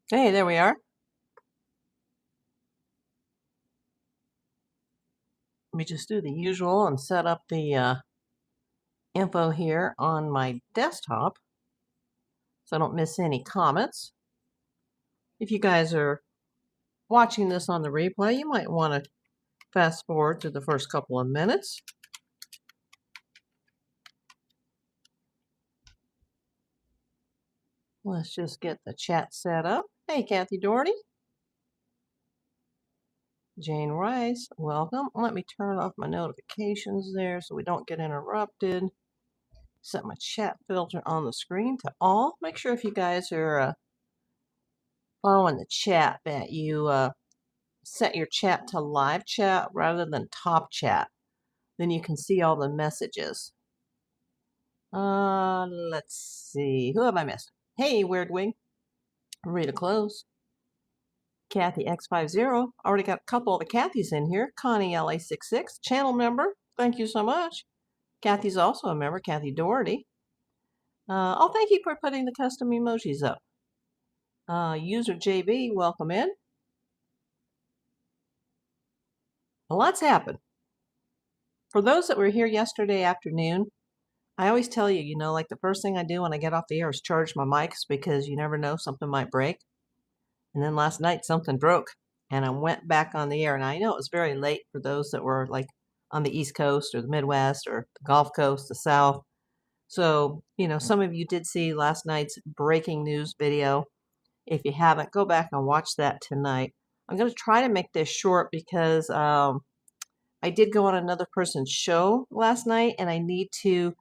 Hey, there we are. Let me just do the usual and set up the info here on my desktop so I don't miss any comments. If you guys are watching this on the replay, you might want to fast forward to the first couple of minutes. Let's just get the chat set up. Hey, Kathy Doherty. Jane Rice, welcome. Let me turn off my notifications there so we don't get interrupted. Set my chat filter on the screen to all. Make sure if you guys are following the chat that you set your chat to live chat rather than top chat. Then you can see all the messages. Let's see. Who have I missed? Hey, Weird Wing. Rita Close. Kathy X50. Already got a couple of the Kathys in here. Connie LA66, channel member. Thank you so much. Kathy's also a member, Kathy Doherty. Thank you for putting the custom emojis up. User JB, welcome in. A lot's happened. For those that were here yesterday afternoon, I always tell you, like the first thing I do when I get off the air is charge my mics because you never know, something might break. And then last night something broke and I went back on the air. And I know it was very late for those that were like on the East Coast or the Midwest or the Gulf Coast, the South. So, some of you did see last night's breaking news video. If you haven't, go back and watch that tonight. I'm going to try to make this short because I did go on another person's show last night and I need to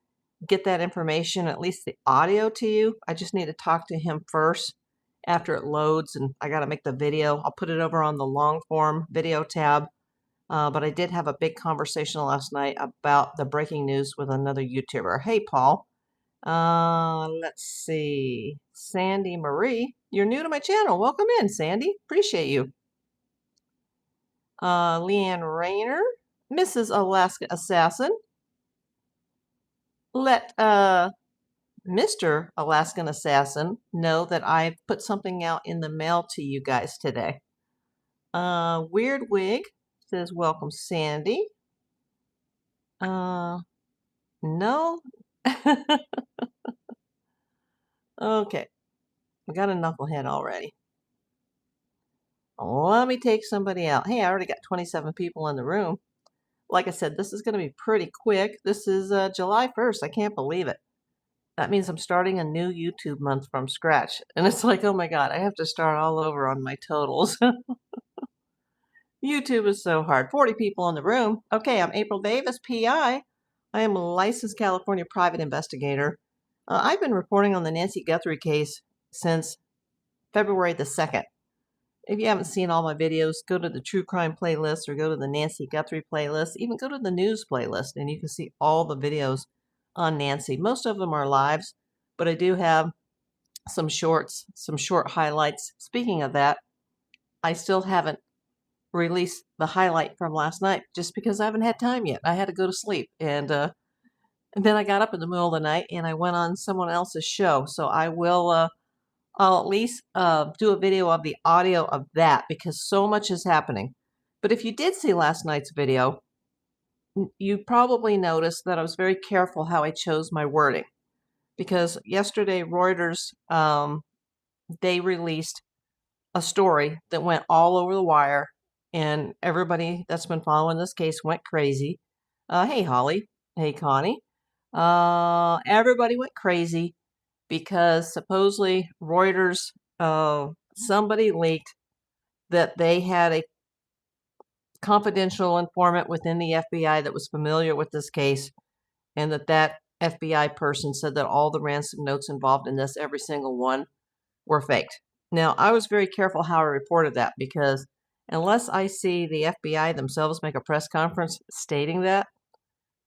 get that information, at least the audio, to you. I just need to talk to him first after it loads, and I got to make the video. I'll put it over on the long form video tab. But I did have a big conversation last night about the breaking news with another YouTuber. Hey, Paul. Let's see. Sandy Marie, you're new to my channel. Welcome in, Sandy. Appreciate you. Leanne Rayner, Mrs. Alaska Assassin. Let Mr. Alaskan Assassin know that I put something out in the mail to you guys today. Weird Wig says, welcome, Sandy. No. Okay. We got a knucklehead already. Let me take somebody out. Hey, I already got 27 people in the room. Like I said, this is going to be pretty quick. This is July 1st. I can't believe it. That means I'm starting a new YouTube month from scratch. And it's like, oh my God, I have to start all over on my totals. YouTube is so hard. 40 people in the room. Okay, I'm April Davis, PI. I am a licensed California private investigator. I've been reporting on the Nancy Guthrie case since February the 2nd. If you haven't seen all my videos, go to the True Crime playlist or go to the Nancy Guthrie playlist. Even go to the news playlist and you can see all the videos on Nancy. Most of them are lives, but I do have some shorts, some short highlights. Speaking of that, I still haven't released the highlight from last night just because I haven't had time yet. I had to go to sleep and then I got up in the middle of the night and I went on someone else's show. So I will I'll at least do a video of the audio of that because so much is happening. But if you did see last night's video, you probably noticed that I was very careful how I chose my wording. Because yesterday, Reuters, they released a story that went all over the wire, and everybody that's been following this case went crazy. Hey, Holly. Hey, Connie. Everybody went crazy because supposedly Reuters, somebody leaked that they had a confidential informant within the FBI that was familiar with this case, and that FBI person said that all the ransom notes involved in this, every single one, were faked. Now, I was very careful how I reported that because unless I see the FBI themselves make a press conference stating that,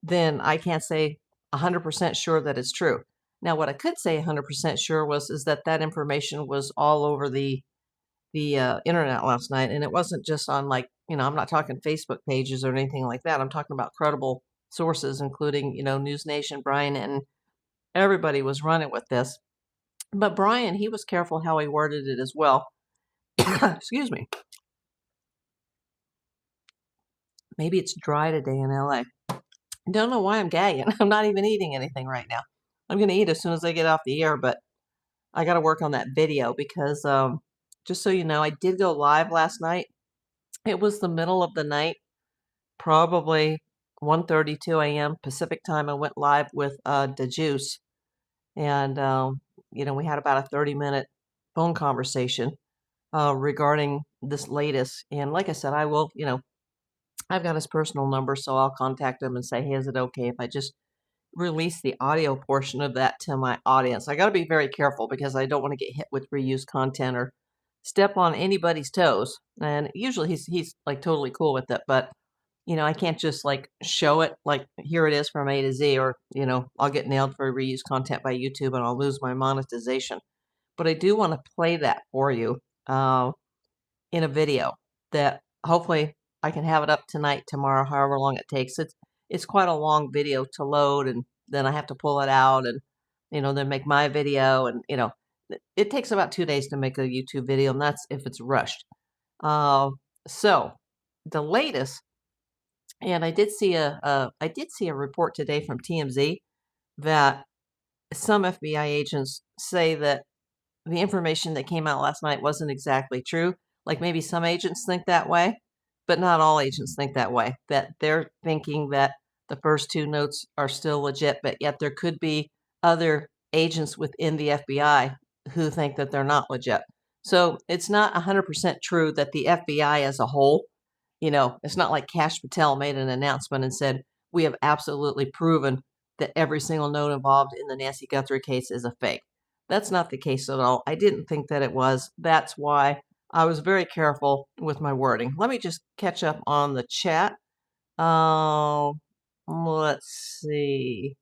then I can't say 100% sure that it's true. Now, what I could say 100% sure is that information was all over the internet last night, and it wasn't just on I'm not talking Facebook pages or anything like that. I'm talking about credible sources, including News Nation, Brian, and everybody was running with this. But Brian, he was careful how he worded it as well. Excuse me. Maybe it's dry today in LA. Don't know why I'm gagging. I'm not even eating anything right now. I'm going to eat as soon as I get off the air, but I got to work on that video because just so you know, I did go live last night. It was the middle of the night, probably 1:32 a.m. Pacific time. I went live with the Juice, and we had about a 30-minute phone conversation regarding this latest. And like I said, I will, I've got his personal number, so I'll contact him and say, hey, is it okay if I just release the audio portion of that to my audience? I got to be very careful because I don't want to get hit with reused content or step on anybody's toes. And usually he's like totally cool with it, but I can't just like show it like here it is from A to Z, or I'll get nailed for reused content by YouTube and I'll lose my monetization. But I do want to play that for you in a video that hopefully I can have it up tonight, tomorrow, however long it takes. It's quite a long video to load, and then I have to pull it out and then make my video, and it takes about 2 days to make a YouTube video, and that's if it's rushed. So the latest, and I did see a report today from TMZ that some FBI agents say that the information that came out last night wasn't exactly true. Like maybe some agents think that way, but not all agents think that way. That they're thinking that the first two notes are still legit, but yet there could be other agents within the FBI who think that they're not legit. So it's not 100% true that the FBI as a whole, it's not like Kash Patel made an announcement and said, we have absolutely proven that every single note involved in the Nancy Guthrie case is a fake. That's not the case at all. I didn't think that it was. That's why I was very careful with my wording. Let me just catch up on the chat. Let's see.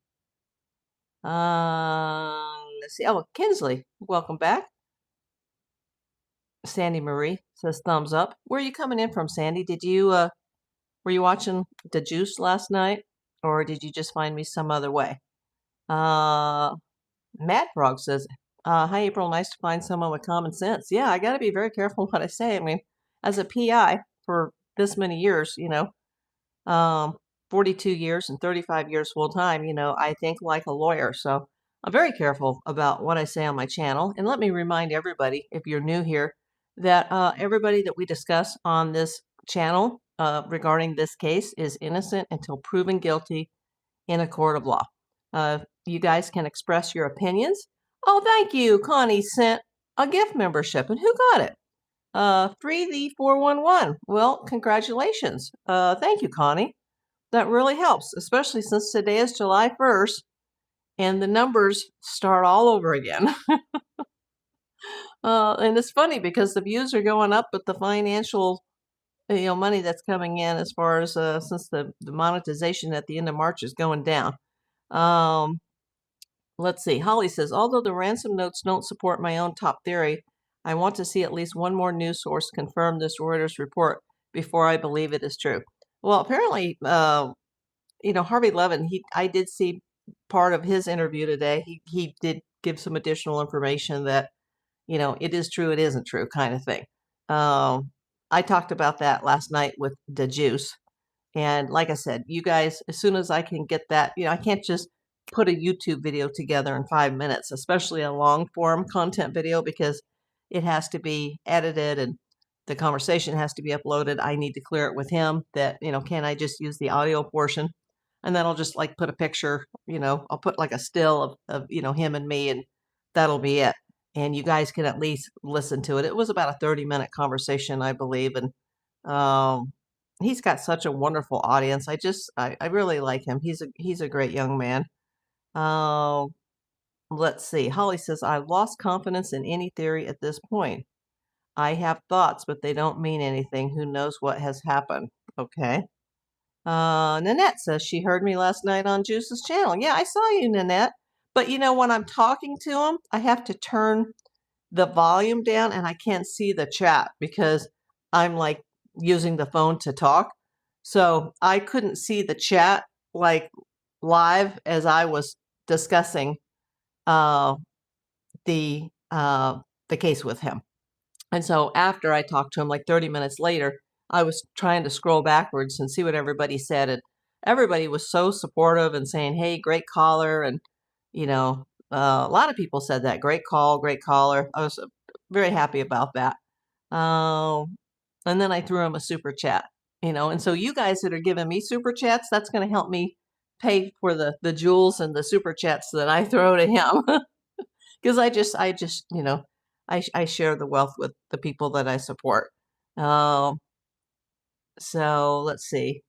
Let's see. Oh, Kinsley, welcome back. Sandy Marie says thumbs up. Where are you coming in from, Sandy? Did you were you watching The Juice last night, or did you just find me some other way? Mad Frog says, hi, April. Nice to find someone with common sense. Yeah, I got to be very careful what I say. I mean, as a PI for this many years, 42 years and 35 years full time, I think like a lawyer. So I'm very careful about what I say on my channel. And let me remind everybody, if you're new here, that everybody that we discuss on this channel regarding this case is innocent until proven guilty in a court of law. You guys can express your opinions. Oh, thank you. Connie sent a gift membership. And who got it? 3the411. Well, congratulations. Thank you, Connie. That really helps, especially since today is July 1st and the numbers start all over again. And it's funny because the views are going up, but the financial money that's coming in as far as since the monetization at the end of March is going down. Let's see. Holly says, although the ransom notes don't support my own top theory, I want to see at least one more news source confirm this Reuters report before I believe it is true. Well, apparently, Harvey Levin, I did see part of his interview today. He did give some additional information that, it is true, it isn't true kind of thing. I talked about that last night with the Juice. And like I said, you guys, as soon as I can get that, I can't just put a YouTube video together in 5 minutes, especially a long form content video, because it has to be edited and the conversation has to be uploaded. I need to clear it with him that, can I just use the audio portion? And then I'll just like put a picture, I'll put like a still of him and me, and that'll be it. And you guys can at least listen to it. It was about a 30-minute conversation, I believe. And he's got such a wonderful audience. I really like him. He's a great young man. Let's see. Holly says, I've lost confidence in any theory at this point. I have thoughts, but they don't mean anything. Who knows what has happened? Okay. Nanette says she heard me last night on Juice's channel. Yeah, I saw you, Nanette. But when I'm talking to him, I have to turn the volume down and I can't see the chat because I'm like using the phone to talk. So I couldn't see the chat like live as I was discussing the case with him. And so after I talked to him, like 30 minutes later, I was trying to scroll backwards and see what everybody said. And everybody was so supportive and saying, hey, great caller. And, a lot of people said that. Great call, great caller. I was very happy about that. And then I threw him a super chat, and so you guys that are giving me super chats, that's going to help me pay for the jewels and the super chats that I throw to him. Because I just, I share the wealth with the people that I support. So let's see.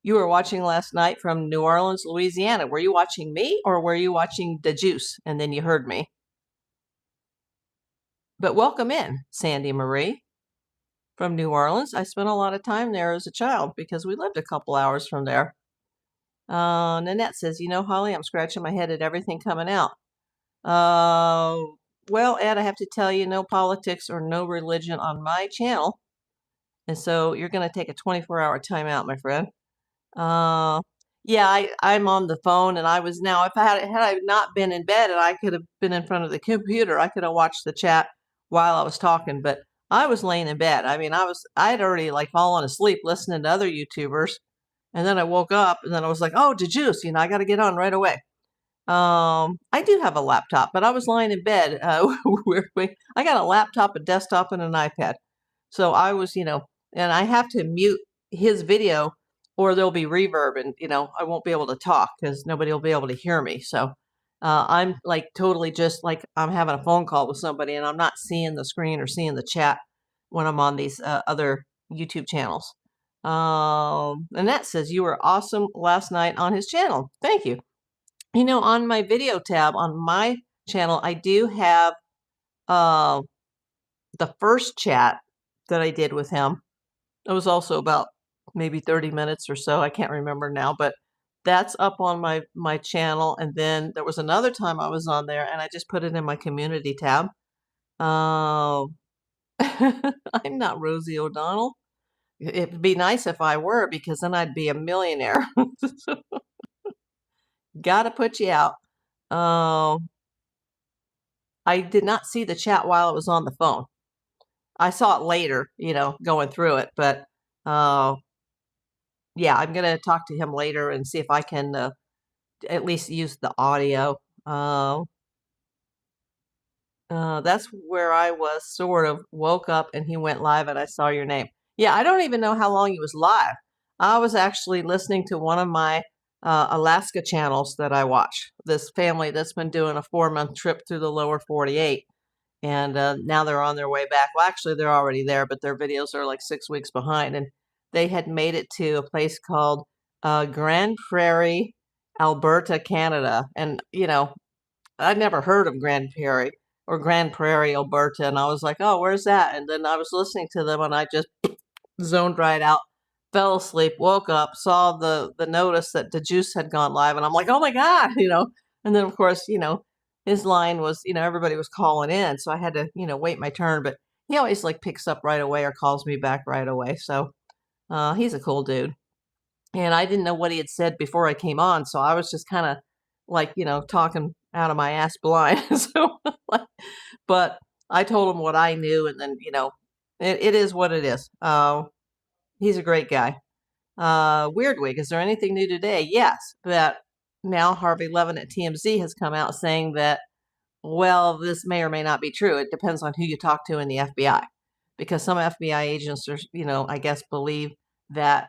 You were watching last night from New Orleans, Louisiana. Were you watching me or were you watching the juice? And then you heard me. But welcome in, Sandy Marie from New Orleans. I spent a lot of time there as a child because we lived a couple hours from there. Nanette says, Holly, I'm scratching my head at everything coming out. Well, Ed, I have to tell you, no politics or no religion on my channel. And so you're going to take a 24-hour timeout, my friend. Yeah, I'm on the phone, and I was now, if had I not been in bed and I could have been in front of the computer, I could have watched the chat while I was talking, but I was laying in bed. I mean, I had already like fallen asleep listening to other YouTubers, and then I woke up, and then I was like, oh, DeJuice, I got to get on right away. I do have a laptop, but I was lying in bed. I got a laptop, a desktop, and an iPad. So I was, and I have to mute his video or there'll be reverb and, I won't be able to talk because nobody will be able to hear me. So I'm like totally just like I'm having a phone call with somebody and I'm not seeing the screen or seeing the chat when I'm on these other YouTube channels. Annette says, you were awesome last night on his channel. Thank you. On my video tab on my channel, I do have the first chat that I did with him. It was also about maybe 30 minutes or so. I can't remember now, but that's up on my channel. And then there was another time I was on there and I just put it in my community tab. I'm not Rosie O'Donnell. It'd be nice if I were, because then I'd be a millionaire. Gotta put you out. I did not see the chat while I was on the phone. I saw it later, going through it, but yeah, I'm going to talk to him later and see if I can at least use the audio. That's where I was sort of woke up and he went live and I saw your name. Yeah, I don't even know how long he was live. I was actually listening to one of my Alaska channels that I watch. This family that's been doing a 4-month trip through the lower 48. And now they're on their way back. Well, actually, they're already there, but their videos are like 6 weeks behind. And they had made it to a place called Grand Prairie, Alberta, Canada. And, I'd never heard of Grand Prairie or Grand Prairie, Alberta. And I was like, oh, where's that? And then I was listening to them and I just zoned right out, fell asleep, woke up, saw the notice that the juice had gone live. And I'm like, oh, my God, And then, of course, his line was, everybody was calling in. So I had to, wait my turn. But he always like picks up right away or calls me back right away. So he's a cool dude. And I didn't know what he had said before I came on. So I was just kind of like, talking out of my ass blind. So, but I told him what I knew. And then, it is what it is. He's a great guy. Weirdwig, is there anything new today? Yes, that now Harvey Levin at TMZ has come out saying that, well, this may or may not be true. It depends on who you talk to in the FBI, because some FBI agents are, I guess believe that,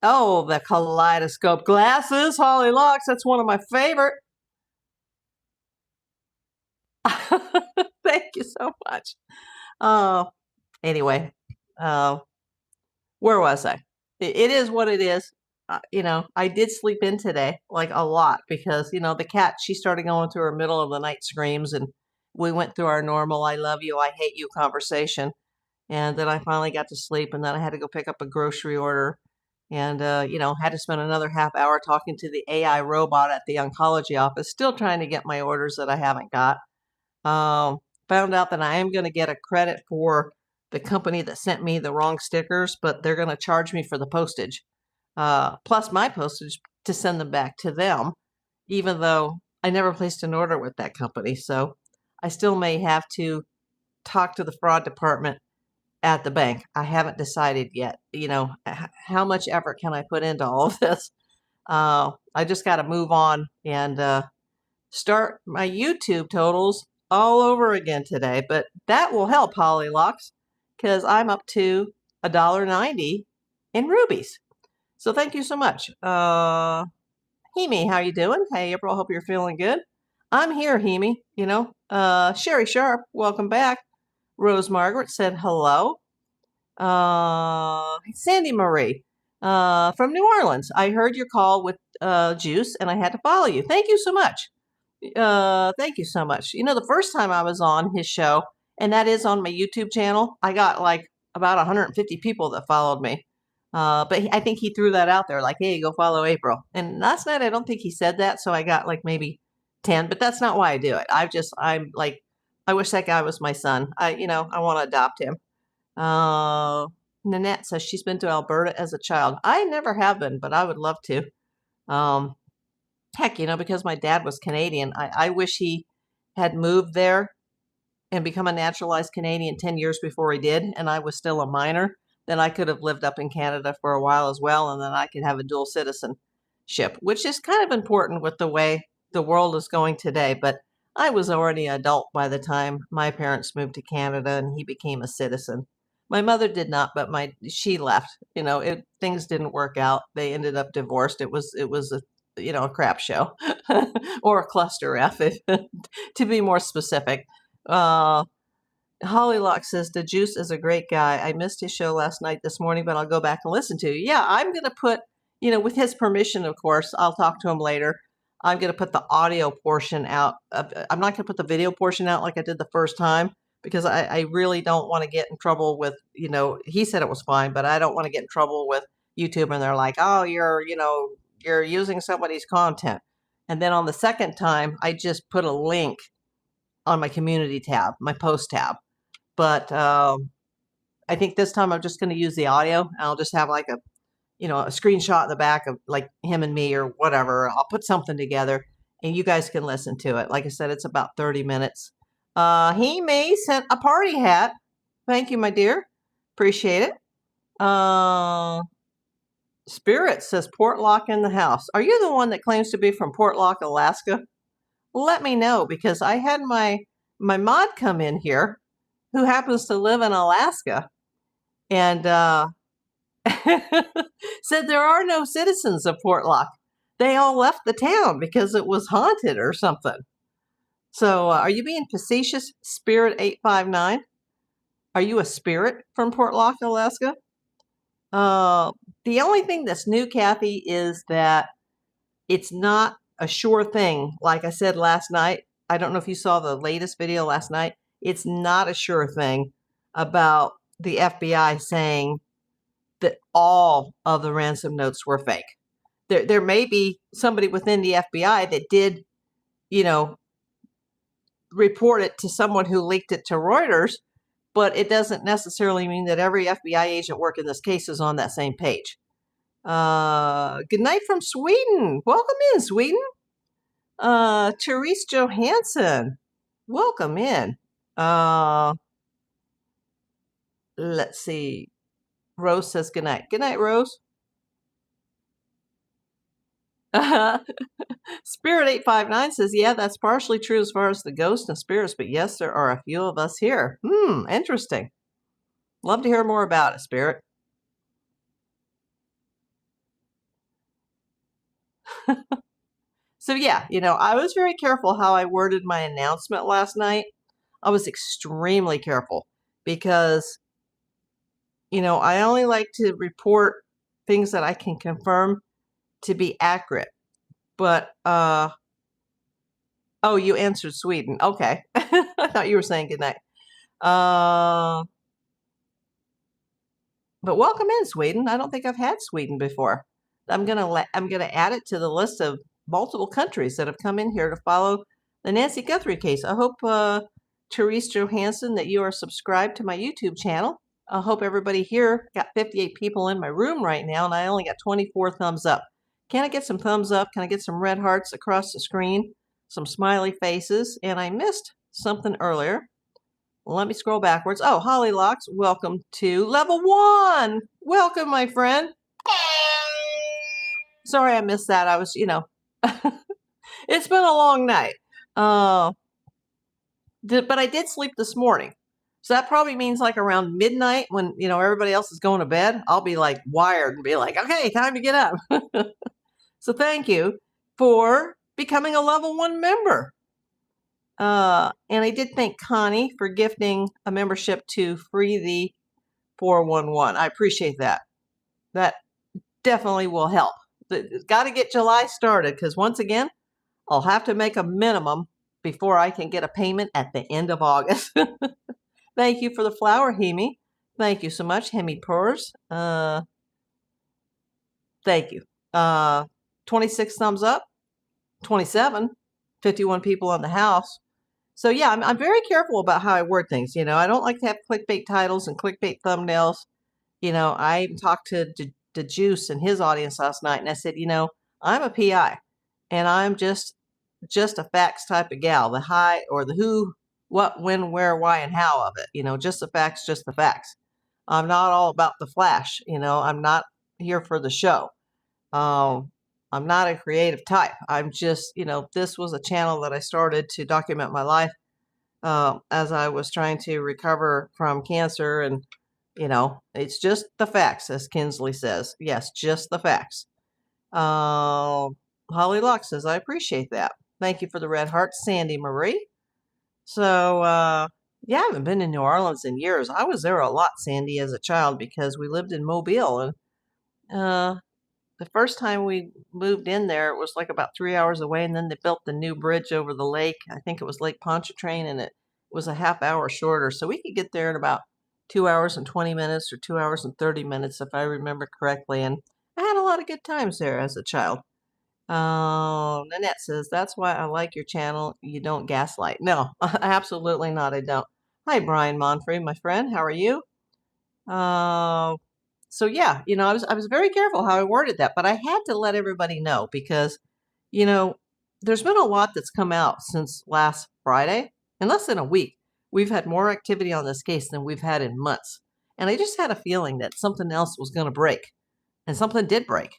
oh, the kaleidoscope glasses, Holly Locks, that's one of my favorite. Thank you so much. Anyway, where was I? It is what it is. I did sleep in today, like a lot, because, the cat, she started going through her middle of the night screams and we went through our normal, I love you, I hate you conversation. And then I finally got to sleep and then I had to go pick up a grocery order and, had to spend another half hour talking to the AI robot at the oncology office, still trying to get my orders that I haven't got. Found out that I am going to get a credit for the company that sent me the wrong stickers, but they're going to charge me for the postage. Plus my postage to send them back to them, even though I never placed an order with that company. So I still may have to talk to the fraud department at the bank. I haven't decided yet. How much effort can I put into all of this? I just got to move on and start my YouTube totals all over again today. But that will help, Hollylocks, because I'm up to $1.90 in rubies. So thank you so much. Hemi, how you doing? Hey, April, hope you're feeling good. I'm here, Hemi. Sherry Sharp, welcome back. Rose Margaret said hello. Sandy Marie from New Orleans. I heard your call with Juice, and I had to follow you. Thank you so much. Thank you so much. The first time I was on his show, and that is on my YouTube channel, I got like about 150 people that followed me. But I think he threw that out there, like, hey, go follow April. And last night, I don't think he said that, so I got like maybe 10, but that's not why I do it. I'm like, I wish that guy was my son. I want to adopt him. Nanette says she's been to Alberta as a child. I never have been, but I would love to. Heck, because my dad was Canadian, I wish he had moved there and become a naturalized Canadian 10 years before he did, and I was still a minor. Then I could have lived up in Canada for a while as well, and then I could have a dual citizenship, which is kind of important with the way the world is going today. But I was already an adult by the time my parents moved to Canada and he became a citizen. My mother did not, but she left. Things didn't work out. They ended up divorced. It was a crap show or a cluster F, to be more specific. Hollylock says the Juice is a great guy. I missed his show last night, this morning, but I'll go back and listen to it. Yeah, I'm going to put, with his permission, of course, I'll talk to him later. I'm going to put the audio portion out. I'm not going to put the video portion out like I did the first time, because I really don't want to get in trouble with, he said it was fine, but I don't want to get in trouble with YouTube and they're like, oh, you're using somebody's content. And then on the second time, I just put a link on my community tab, my post tab. But I think this time I'm just going to use the audio. I'll just have like a screenshot in the back of like him and me or whatever. I'll put something together and you guys can listen to it. Like I said, it's about 30 minutes. He may sent a party hat. Thank you, my dear. Appreciate it. Spirit says Portlock in the house. Are you the one that claims to be from Portlock, Alaska? Let me know, because I had my mod come in here who happens to live in Alaska and said there are no citizens of Portlock. They all left the town because it was haunted or something. So are you being facetious, Spirit 859? Are you a spirit from Portlock, Alaska? The only thing that's new, Kathy, is that it's not a sure thing. Like I said last night, I don't know if you saw the latest video last night. It's not a sure thing about the FBI saying that all of the ransom notes were fake. There may be somebody within the FBI that did, report it to someone who leaked it to Reuters, but it doesn't necessarily mean that every FBI agent working this case is on that same page. Good night from Sweden. Welcome in, Sweden. Therese Johansson. Welcome in. Let's see. Rose says good night. Good night, Rose. Spirit 859 says, yeah, that's partially true as far as the ghosts and spirits, but yes, there are a few of us here. Interesting. Love to hear more about it, Spirit. So yeah, I was very careful how I worded my announcement last night. I was extremely careful because, I only like to report things that I can confirm to be accurate. But, oh, you answered Sweden. Okay. I thought you were saying goodnight. But welcome in, Sweden. I don't think I've had Sweden before. I'm gonna add it to the list of multiple countries that have come in here to follow the Nancy Guthrie case. I hope, Therese Johansson, that you are subscribed to my YouTube channel. I hope everybody here, got 58 people in my room right now, and I only got 24 thumbs up. Can I get some thumbs up? Can I get some red hearts across the screen? Some smiley faces? And I missed something earlier. Let me scroll backwards. Oh, Holly Locks, welcome to level 1. Welcome, my friend. Sorry I missed that. I was, it's been a long night. But I did sleep this morning. So that probably means like around midnight when, everybody else is going to bed, I'll be like wired and be like, okay, time to get up. So thank you for becoming a level 1 member. And I did thank Connie for gifting a membership to Free the 411. I appreciate that. That definitely will help. Got to get July started because once again, I'll have to make a minimum before I can get a payment at the end of August. Thank you for the flower, Hemi. Thank you so much, Hemi Purrs. Thank you. 26 thumbs up, 27, 51 people on the house. So yeah, I'm very careful about how I word things. I don't like to have clickbait titles and clickbait thumbnails. I even talked to the Juice and his audience last night, and I said, I'm a PI, and I'm just a facts type of gal. The how or the who, what, when, where, why, and how of it. Just the facts, just the facts. I'm not all about the flash. I'm not here for the show. I'm not a creative type. I'm just, this was a channel that I started to document my life as I was trying to recover from cancer. And, it's just the facts, as Kinsley says. Yes, just the facts. Holly Locke says, I appreciate that. Thank you for the red heart, Sandy Marie. So, yeah, I haven't been in New Orleans in years. I was there a lot, Sandy, as a child because we lived in Mobile. And the first time we moved in there, it was like about 3 hours away, and then they built the new bridge over the lake. I think it was Lake Pontchartrain, and it was a half hour shorter. So we could get there in about 2 hours and 20 minutes or 2 hours and 30 minutes, if I remember correctly. And I had a lot of good times there as a child. Nanette says, that's why I like your channel. You don't gaslight. No, absolutely not. I don't. Hi, Brian Monfrey, my friend. How are you? So yeah, I was very careful how I worded that, but I had to let everybody know because, there's been a lot that's come out since last Friday. In less than a week, we've had more activity on this case than we've had in months. And I just had a feeling that something else was going to break, and something did break.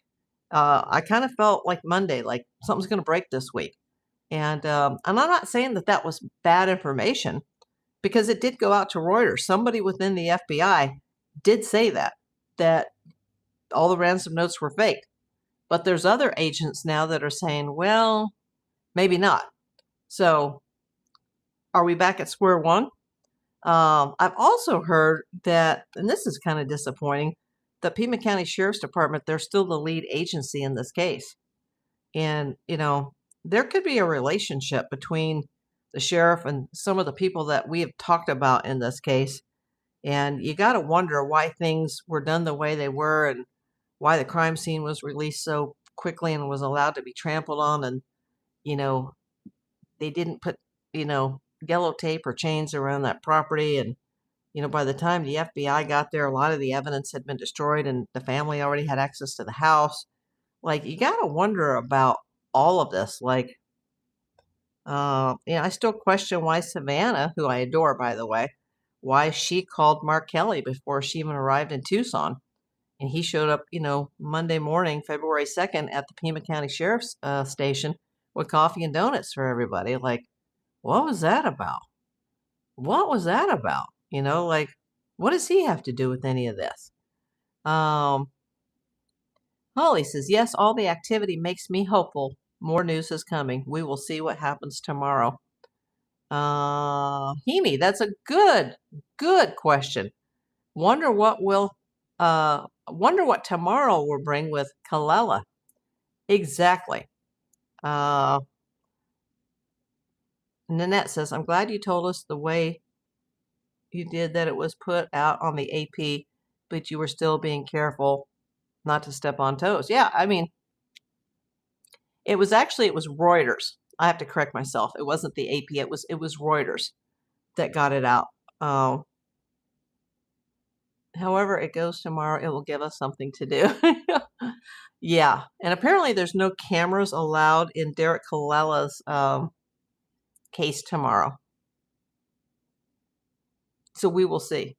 I kind of felt like Monday, like something's going to break this week. And I'm not saying that that was bad information because it did go out to Reuters. Somebody within the FBI did say that all the ransom notes were faked. But there's other agents now that are saying, well, maybe not. So are we back at square one? I've also heard that, and this is kind of disappointing, the Pima County Sheriff's Department, they're still the lead agency in this case. And, there could be a relationship between the sheriff and some of the people that we have talked about in this case. And you got to wonder why things were done the way they were and why the crime scene was released so quickly and was allowed to be trampled on. And, they didn't put, yellow tape or chains around that property. And, by the time the FBI got there, a lot of the evidence had been destroyed and the family already had access to the house. Like, you got to wonder about all of this. Like, I still question why Savannah, who I adore, by the way, why she called Mark Kelly before she even arrived in Tucson. And he showed up, Monday morning, February 2nd, at the Pima County Sheriff's Station with coffee and donuts for everybody. Like, what was that about? What was that about? Like, what does he have to do with any of this? Holly says, yes, all the activity makes me hopeful. More news is coming. We will see what happens tomorrow. Hemi, that's a good question. Wonder what tomorrow will bring with Kalela. Exactly. Nanette says, I'm glad you told us the way you did that it was put out on the AP, but you were still being careful not to step on toes. Yeah, I mean, it was Reuters. I have to correct myself. It wasn't the AP. It was Reuters that got it out. However it goes tomorrow, it will give us something to do. Yeah, and apparently there's no cameras allowed in Derek Kalela's case tomorrow. So we will see.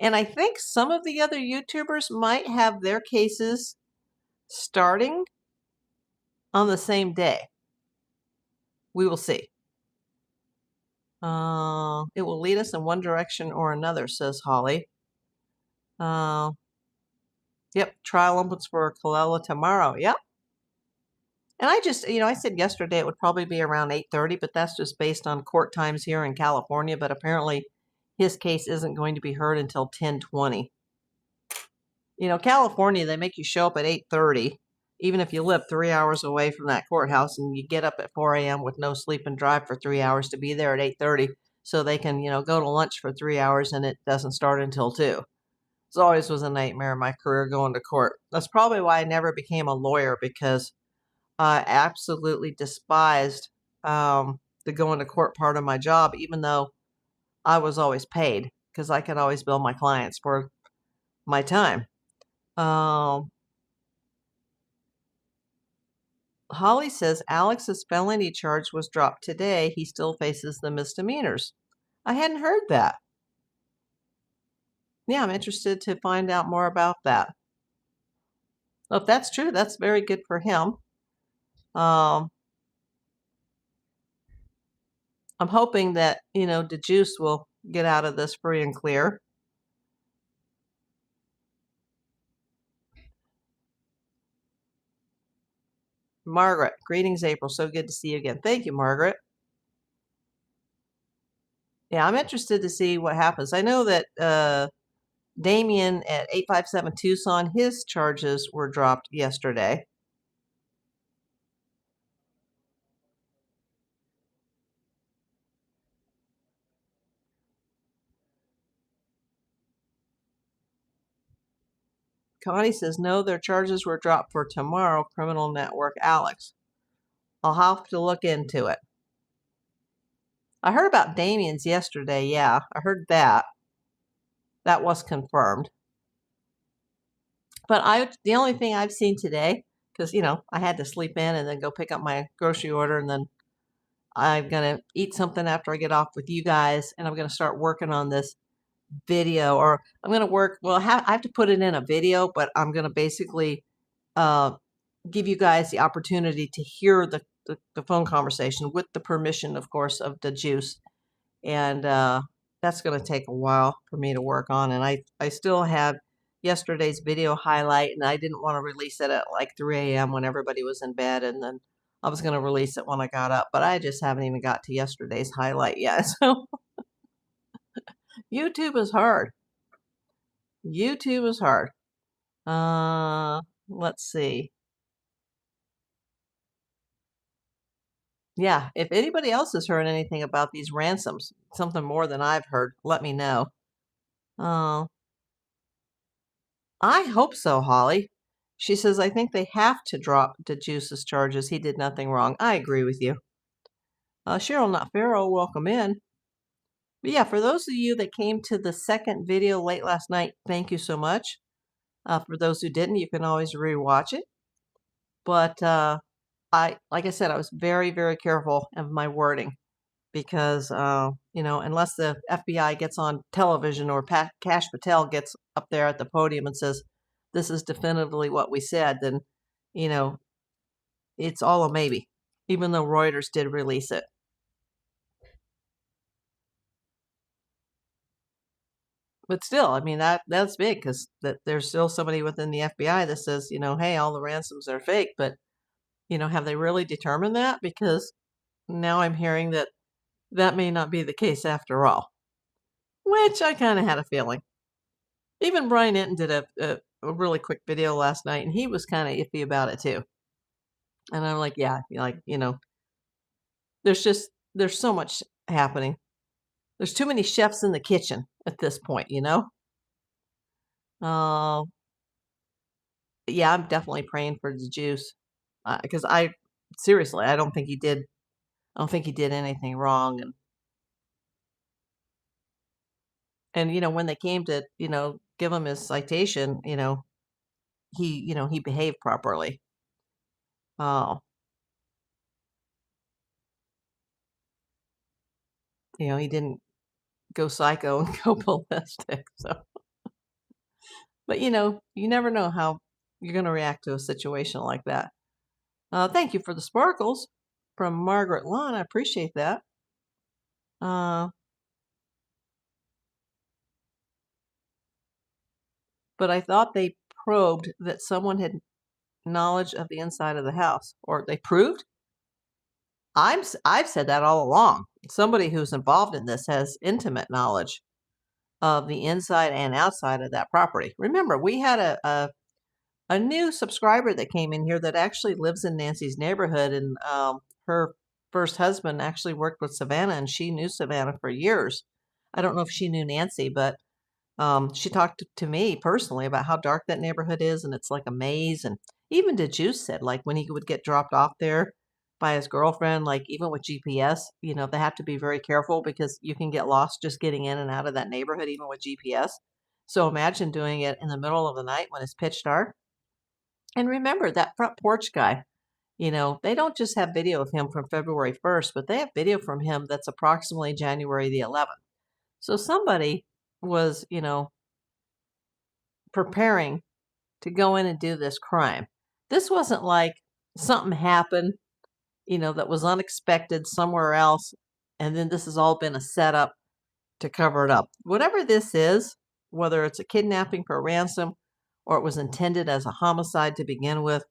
And I think some of the other YouTubers might have their cases starting on the same day. We will see. It will lead us in one direction or another, says Holly. Yep, trial opens for Kelsa tomorrow. Yep. And I just, I said yesterday it would probably be around 8:30, but that's just based on court times here in California. But apparently his case isn't going to be heard until 10:20. California, they make you show up at 8:30, even if you live 3 hours away from that courthouse, and you get up at 4 a.m. with no sleep and drive for 3 hours to be there at 8:30 so they can, go to lunch for 3 hours and it doesn't start until 2. It always was a nightmare in my career going to court. That's probably why I never became a lawyer, because I absolutely despised the going to court part of my job, even though I was always paid, because I could always bill my clients for my time. Holly says Alex's felony charge was dropped today. He still faces the misdemeanors. I hadn't heard that. Yeah, I'm interested to find out more about that. Well, if that's true, that's very good for him. I'm hoping that, DeJuice will get out of this free and clear. Margaret, greetings, April. So good to see you again. Thank you, Margaret. Yeah, I'm interested to see what happens. I know that Damien at 857 Tucson, his charges were dropped yesterday. Connie says, no, their charges were dropped for tomorrow, criminal network Alex. I'll have to look into it. I heard about Damien's yesterday. Yeah, I heard that. That was confirmed. But the only thing I've seen today, because, I had to sleep in and then go pick up my grocery order, and then I'm going to eat something after I get off with you guys, and I'm going to start working on this video, or I'm going to work, well, I have to put it in a video, but I'm going to basically give you guys the opportunity to hear the phone conversation with the permission, of course, of the juice. And that's going to take a while for me to work on. And I still have yesterday's video highlight, and I didn't want to release it at like 3 a.m. when everybody was in bed. And then I was going to release it when I got up, but I just haven't even got to yesterday's highlight yet. So YouTube is hard. YouTube is hard. Let's see. Yeah, if anybody else has heard anything about these ransoms, something more than I've heard, let me know. I hope so, Holly. She says, I think they have to drop DeJuice's charges. He did nothing wrong. I agree with you. Cheryl Not Pharaoh, welcome in. But yeah, for those of you that came to the second video late last night, thank you so much. For those who didn't, you can always rewatch it. But like I said, I was very, very careful of my wording, because, unless the FBI gets on television or Kash Patel gets up there at the podium and says, this is definitively what we said, then, it's all a maybe, even though Reuters did release it. But still, I mean, that's big, because there's still somebody within the FBI that says, hey, all the ransoms are fake. But, have they really determined that? Because now I'm hearing that may not be the case after all, which I kind of had a feeling. Even Brian Enton did a really quick video last night, and he was kind of iffy about it too. And I'm like, yeah, there's so much happening. There's too many chefs in the kitchen at this point, yeah, I'm definitely praying for the juice, because seriously, I don't think he did anything wrong. And when they came to, give him his citation, he behaved properly. He didn't go psycho and go ballistic. So, but you never know how you're going to react to a situation like that. Thank you for the sparkles from Margaret Lawn. I appreciate that. But I thought they probed that someone had knowledge of the inside of the house, or they proved. I've said that all along. Somebody who's involved in this has intimate knowledge of the inside and outside of that property. Remember, we had a new subscriber that came in here that actually lives in Nancy's neighborhood, and her first husband actually worked with Savannah, and she knew Savannah for years. I don't know if she knew Nancy, but she talked to me personally about how dark that neighborhood is, and it's like a maze. And even DeJuice said, like, when he would get dropped off there by his girlfriend, like, even with GPS, they have to be very careful because you can get lost just getting in and out of that neighborhood, even with GPS. So imagine doing it in the middle of the night when it's pitch dark. And remember, that front porch guy, they don't just have video of him from February 1st, but they have video from him that's approximately January the 11th. So somebody was, preparing to go in and do this crime. This wasn't like something happened, that was unexpected somewhere else, and then this has all been a setup to cover it up. Whatever this is, whether it's a kidnapping for a ransom or it was intended as a homicide to begin with,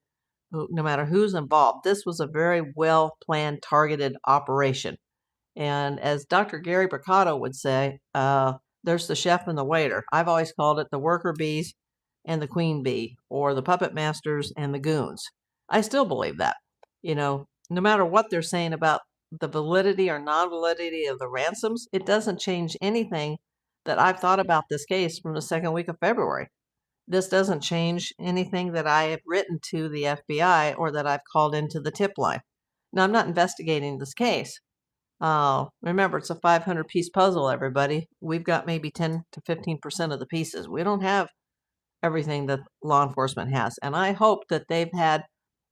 no matter who's involved, this was a very well-planned, targeted operation. And as Dr. Gary Bricado would say, there's the chef and the waiter. I've always called it the worker bees and the queen bee, or the puppet masters and the goons. I still believe that. No matter what they're saying about the validity or non-validity of the ransoms, it doesn't change anything that I've thought about this case from the second week of February. This doesn't change anything that I have written to the FBI or that I've called into the tip line. Now, I'm not investigating this case. Remember, it's a 500-piece puzzle, everybody. We've got maybe 10 to 15% of the pieces. We don't have everything that law enforcement has. And I hope that they've had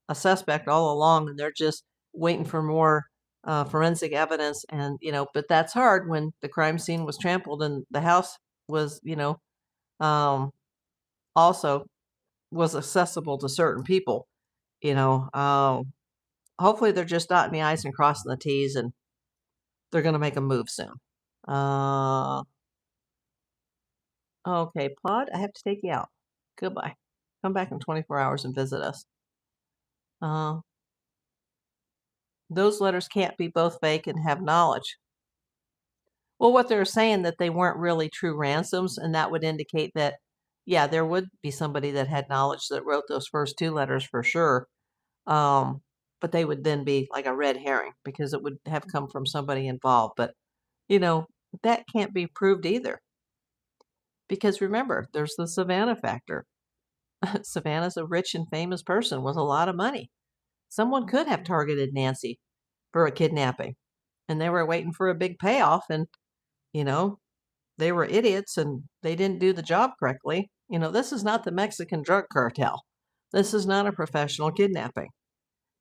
a suspect all along and they're just waiting for more forensic evidence. And, but that's hard when the crime scene was trampled and the house was, also was accessible to certain people. Hopefully they're just dotting the I's and crossing the T's, and they're going to make a move soon. Okay, Pod, I have to take you out. Goodbye. Come back in 24 hours and visit us. Those letters can't be both fake and have knowledge. Well, what they're saying that they weren't really true ransoms, and that would indicate that, yeah, there would be somebody that had knowledge that wrote those first two letters for sure. But they would then be like a red herring because it would have come from somebody involved. But, that can't be proved either. Because remember, there's the Savannah factor. Savannah's a rich and famous person with a lot of money. Someone could have targeted Nancy for a kidnapping, and they were waiting for a big payoff, and, they were idiots and they didn't do the job correctly. This is not the Mexican drug cartel. This is not a professional kidnapping.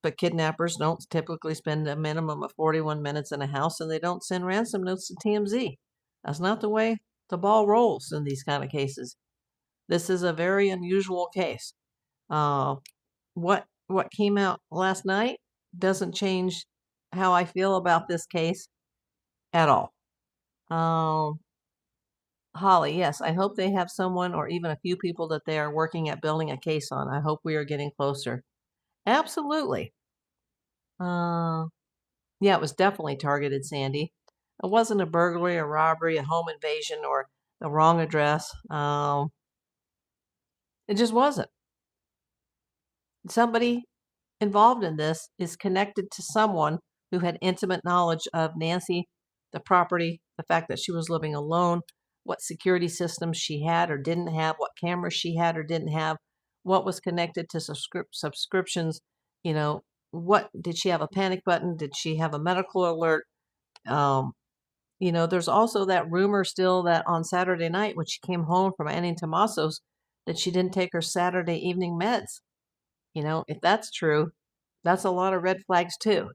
But kidnappers don't typically spend a minimum of 41 minutes in a house, and they don't send ransom notes to TMZ. That's not the way the ball rolls in these kind of cases. This is a very unusual case. What came out last night doesn't change how I feel about this case at all. Holly, yes, I hope they have someone or even a few people that they are working at building a case on. I hope we are getting closer. Absolutely. Yeah, it was definitely targeted, Sandy. It wasn't a burglary, a robbery, a home invasion, or the wrong address. It just wasn't. Somebody involved in this is connected to someone who had intimate knowledge of Nancy, the property, the fact that she was living alone, what security systems she had or didn't have, what cameras she had or didn't have, what was connected to subscriptions, what did she have a panic button? Did she have a medical alert? There's also that rumor still that on Saturday night when she came home from Annie Tomaso's that she didn't take her Saturday evening meds. If that's true, that's a lot of red flags too,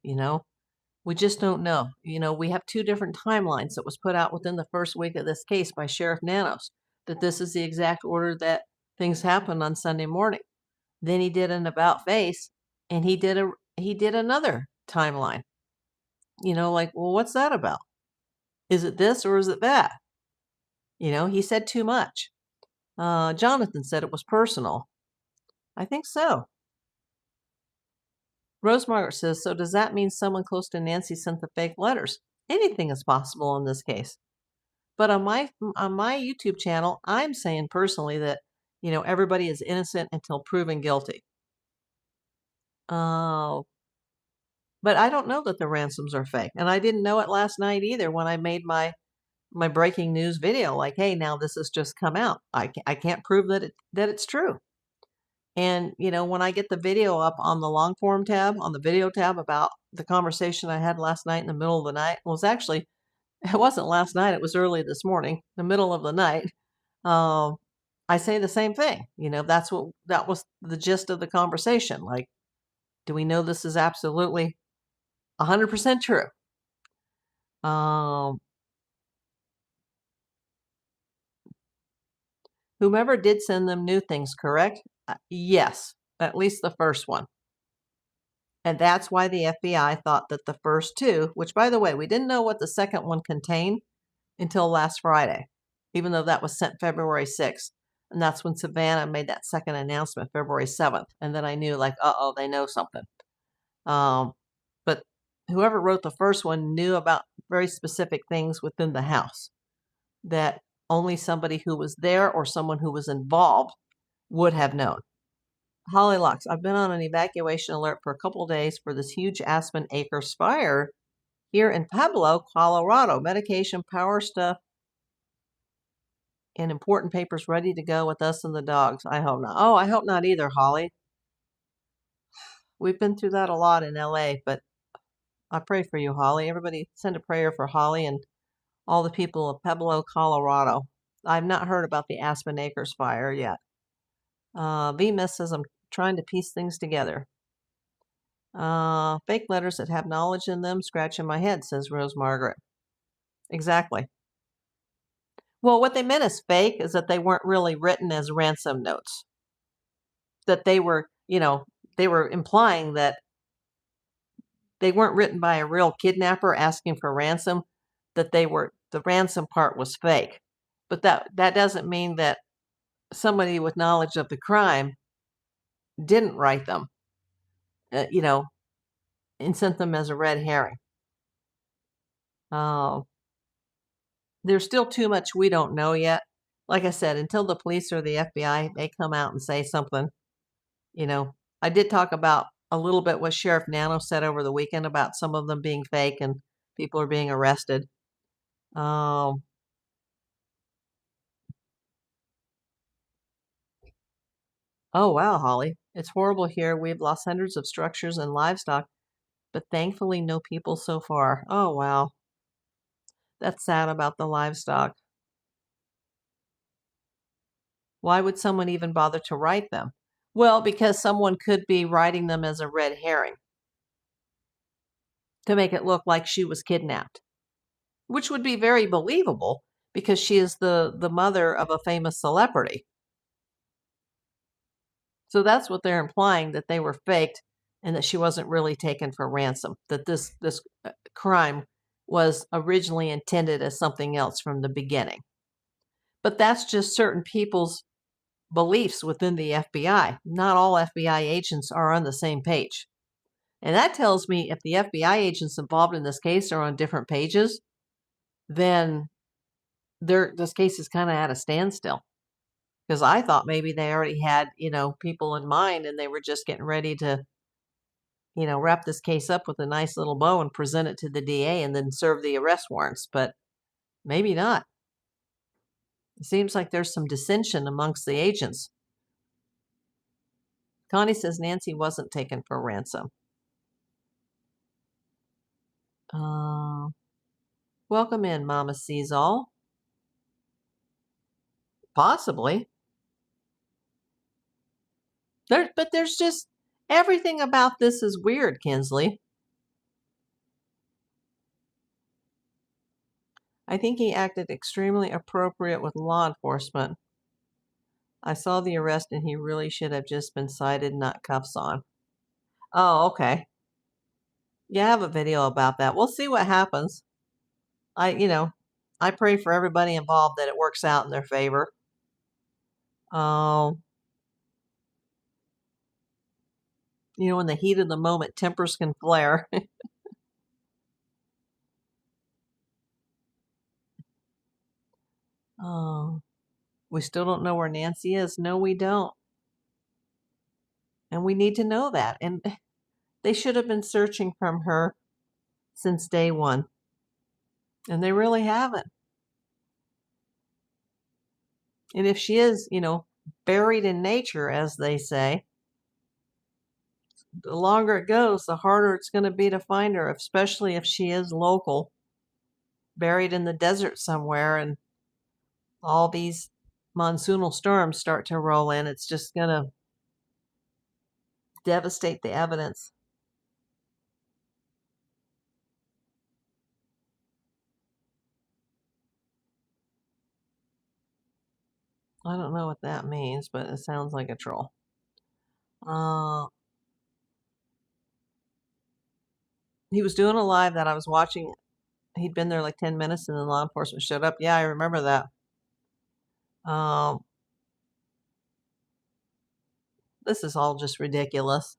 We just don't know. We have two different timelines that was put out within the first week of this case by Sheriff Nanos, that this is the exact order that things happened on Sunday morning. Then he did an about face, and he did another timeline. Like, well, what's that about? Is it this or is it that? He said too much. Jonathan said it was personal. I think so. Rose Margaret says, so does that mean someone close to Nancy sent the fake letters? Anything is possible in this case. But on my YouTube channel, I'm saying personally that, everybody is innocent until proven guilty. But I don't know that the ransoms are fake. And I didn't know it last night either when I made my breaking news video. Like, hey, now this has just come out. I can't prove that it's true. And, when I get the video up on the long form tab, on the video tab about the conversation I had last night in the middle of the night, well, it wasn't last night. It was early this morning, the middle of the night. I say the same thing. That was the gist of the conversation. Like, do we know this is absolutely 100% true? Whomever did send them knew things, correct? Yes, at least the first one. And that's why the FBI thought that the first two, which, by the way, we didn't know what the second one contained until last Friday, even though that was sent February 6th. And that's when Savannah made that second announcement, February 7th. And then I knew, like, uh-oh, they know something. But whoever wrote the first one knew about very specific things within the house that only somebody who was there or someone who was involved would have known. Hollylocks, I've been on an evacuation alert for a couple of days for this huge Aspen Acres fire here in Pueblo, Colorado. Medication, power stuff, and important papers ready to go with us and the dogs. I hope not. Oh, I hope not either, Holly. We've been through that a lot in LA, but I pray for you, Holly. Everybody send a prayer for Holly and all the people of Pueblo, Colorado. I've not heard about the Aspen Acres fire yet. VMS says, I'm trying to piece things together. Fake letters that have knowledge in them, scratching my head, says Rose Margaret. Exactly. Well, what they meant as fake is that they weren't really written as ransom notes. That they were, they were implying that they weren't written by a real kidnapper asking for ransom, that the ransom part was fake. But that doesn't mean that somebody with knowledge of the crime didn't write them, and sent them as a red herring. There's still too much we don't know yet. Like I said, until the police or the FBI, they come out and say something, I did talk about a little bit what Sheriff Nano said over the weekend about some of them being fake and people are being arrested. Oh, wow, Holly. It's horrible here. We've lost hundreds of structures and livestock, but thankfully no people so far. Oh, wow. That's sad about the livestock. Why would someone even bother to write them? Well, because someone could be writing them as a red herring to make it look like she was kidnapped, which would be very believable because she is the mother of a famous celebrity. So that's what they're implying, that they were faked and that she wasn't really taken for ransom, that this crime was originally intended as something else from the beginning. But that's just certain people's beliefs within the FBI. Not all FBI agents are on the same page. And that tells me if the FBI agents involved in this case are on different pages, then this case is kind of at a standstill. Because I thought maybe they already had, people in mind and they were just getting ready to, wrap this case up with a nice little bow and present it to the DA and then serve the arrest warrants. But maybe not. It seems like there's some dissension amongst the agents. Connie says Nancy wasn't taken for ransom. Welcome in, Mama Sees All. Possibly. But there's just everything about this is weird, Kinsley. I think he acted extremely appropriate with law enforcement. I saw the arrest and he really should have just been cited, not cuffs on. Oh, okay. Yeah, I have a video about that. We'll see what happens. I pray for everybody involved that it works out in their favor. Um, in the heat of the moment, tempers can flare. Oh, we still don't know where Nancy is. No, we don't. And we need to know that. And they should have been searching from her since day one. And they really haven't. And if she is, buried in nature, as they say, the longer it goes, the harder it's going to be to find her, especially if she is local, buried in the desert somewhere, and all these monsoonal storms start to roll in. It's just going to devastate the evidence. I don't know what that means, but it sounds like a troll. He was doing a live that I was watching. He'd been there like 10 minutes and then law enforcement showed up. Yeah, I remember that. This is all just ridiculous.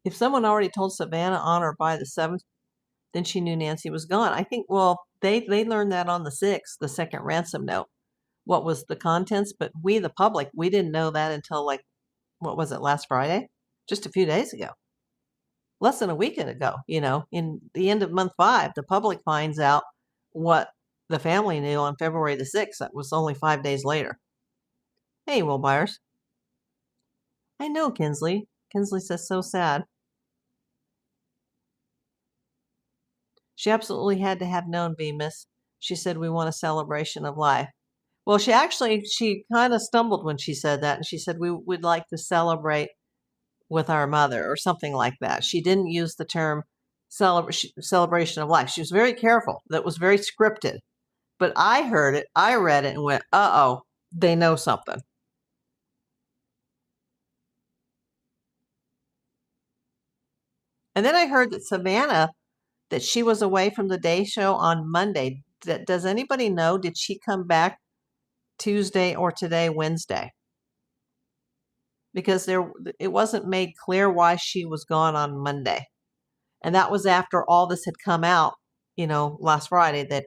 If someone already told Savannah on or by the 7th, then she knew Nancy was gone. I think, well, they learned that on the 6th, the second ransom note, what was the contents, but we, the public, we didn't know that until what was it, last Friday? Just a few days ago. Less than a week ago, in the end of month 5, the public finds out what the family knew on February the 6th. That was only 5 days later. Hey, Will Byers. I know, Kinsley. Kinsley says, so sad. She absolutely had to have known Bemis. She said, we want a celebration of life. Well, she kind of stumbled when she said that. And she said, we would like to celebrate with our mother or something like that. She didn't use the term celebration of life. She was very careful. That was very scripted. But I heard it, I read it and went, uh-oh, they know something. And then I heard that Savannah, that she was away from the Day Show on Monday. Does anybody know? Did she come back Tuesday or today, Wednesday? Because it wasn't made clear why she was gone on Monday. And that was after all this had come out, last Friday, that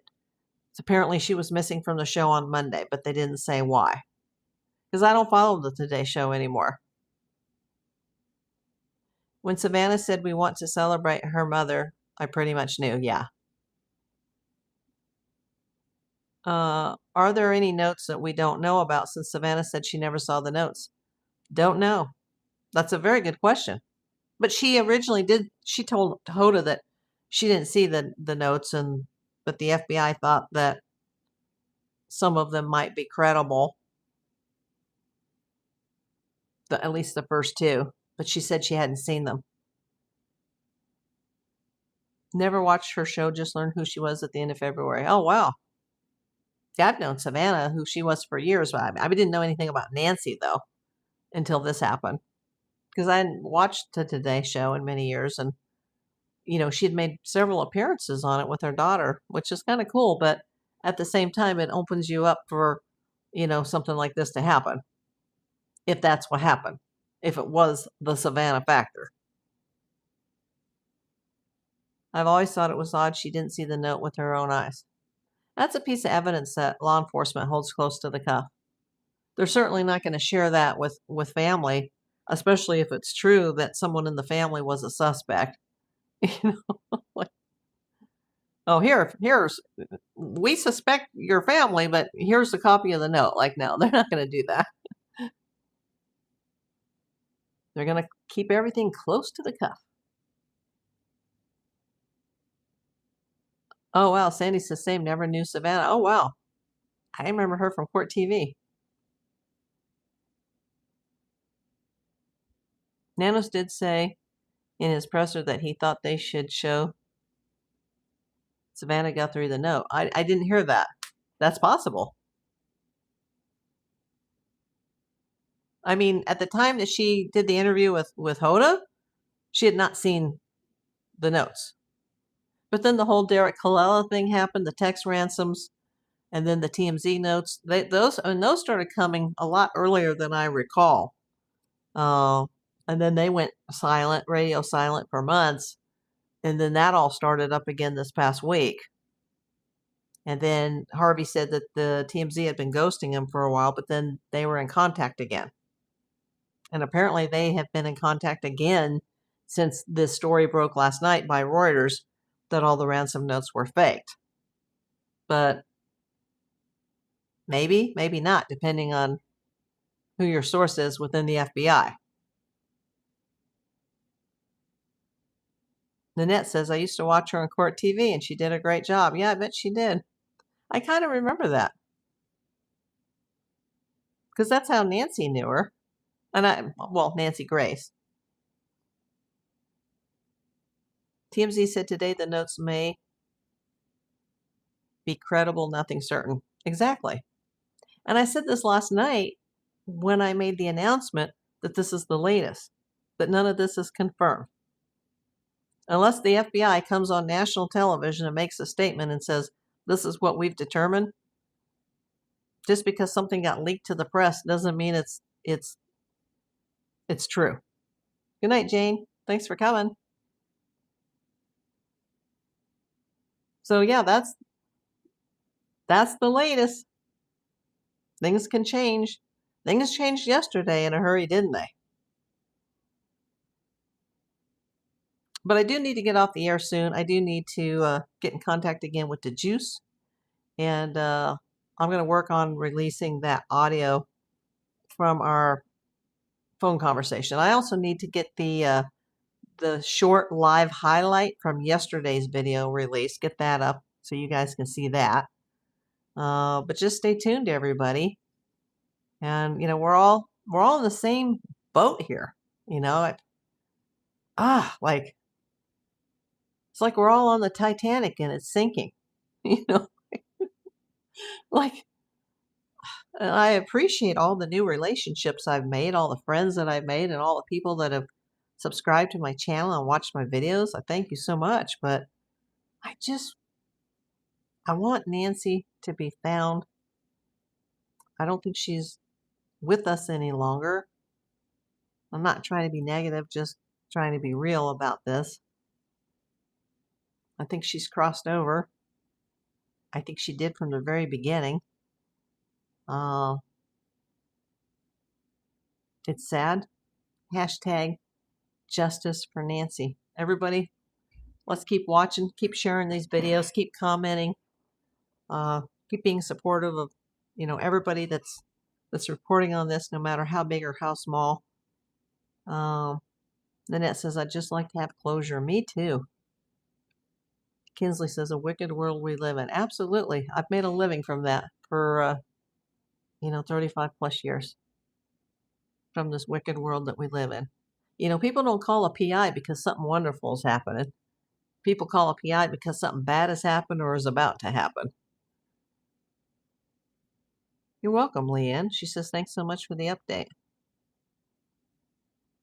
apparently she was missing from the show on Monday, but they didn't say why. Because I don't follow the Today Show anymore. When Savannah said we want to celebrate her mother, I pretty much knew, yeah. Are there any notes that we don't know about, since Savannah said she never saw the notes? Don't know. That's a very good question. But she originally did. She told Hoda that she didn't see the notes, but the FBI thought that some of them might be credible. At least the first 2. But she said she hadn't seen them. Never watched her show, just learned who she was at the end of February. Oh, wow. Yeah, I've known Savannah, who she was for years. But I didn't know anything about Nancy, though, until this happened. Because I hadn't watched the Today Show in many years. And, she had made several appearances on it with her daughter, which is kind of cool. But at the same time, it opens you up for, something like this to happen. If that's what happened. If it was the Savannah factor. I've always thought it was odd she didn't see the note with her own eyes. That's a piece of evidence that law enforcement holds close to the cuff. They're certainly not going to share that with family, especially if it's true that someone in the family was a suspect. Oh, here's we suspect your family, but here's a copy of the note. No, they're not going to do that. They're going to keep everything close to the cuff. Oh, wow. Sandy says same, never knew Savannah. Oh, wow. I remember her from Court TV. Nanos did say in his presser that he thought they should show Savannah Guthrie the note. I didn't hear that. That's possible. I mean, at the time that she did the interview with Hoda, she had not seen the notes. But then the whole Derek Kalila thing happened, the text ransoms, and then the TMZ notes. Those started coming a lot earlier than I recall. And then they went silent, radio silent for months. And then that all started up again this past week. And then Harvey said that the TMZ had been ghosting him for a while, but then they were in contact again. And apparently they have been in contact again since this story broke last night by Reuters that all the ransom notes were faked. But maybe, maybe not, depending on who your source is within the FBI. Nanette says, I used to watch her on Court TV and she did a great job. Yeah, I bet she did. I kind of remember that. Because that's how Nancy knew her. And Nancy Grace. TMZ said today the notes may be credible, nothing certain. Exactly. And I said this last night when I made the announcement that this is the latest, that none of this is confirmed. Unless the FBI comes on national television and makes a statement and says, this is what we've determined, just because something got leaked to the press doesn't mean it's true. Good night, Jane. Thanks for coming. So yeah, that's the latest. Things can change. Things changed yesterday in a hurry, didn't they? But I do need to get off the air soon. I do need to get in contact again with the juice. And I'm going to work on releasing that audio from our phone conversation. I also need to get the short live highlight from yesterday's video released. Get that up so you guys can see that. But just stay tuned, everybody. And we're all in the same boat here. It's like we're all on the Titanic and it's sinking. Like, I appreciate all the new relationships I've made, all the friends that I've made, and all the people that have subscribed to my channel and watched my videos. I thank you so much, but I want Nancy to be found. I don't think she's with us any longer. I'm not trying to be negative, just trying to be real about this. I think she's crossed over. I think she did from the very beginning. It's sad. Hashtag justice for Nancy. Everybody, let's keep watching, keep sharing these videos, keep commenting, keep being supportive of, everybody that's reporting on this, no matter how big or how small. Nanette says, I'd just like to have closure. Me too. Kinsley says, a wicked world we live in. Absolutely. I've made a living from that for, 35 plus years from this wicked world that we live in. People don't call a PI because something wonderful is happening. People call a PI because something bad has happened or is about to happen. You're welcome, Leanne. She says, thanks so much for the update.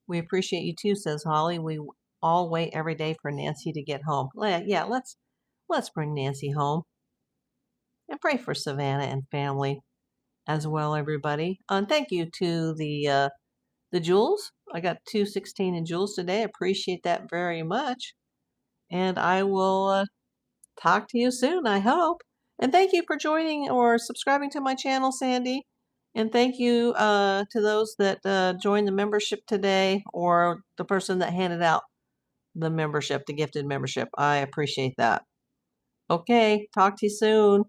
We appreciate you too, says Holly. We all wait every day for Nancy to get home. Yeah, let's bring Nancy home. And pray for Savannah and family as well, everybody. And thank you to the jewels. I got 216 in jewels today. I appreciate that very much. And I will talk to you soon, I hope. And thank you for joining or subscribing to my channel, Sandy. And thank you to those that joined the membership today, or the person that handed out the membership, the gifted membership. I appreciate that. Okay, talk to you soon.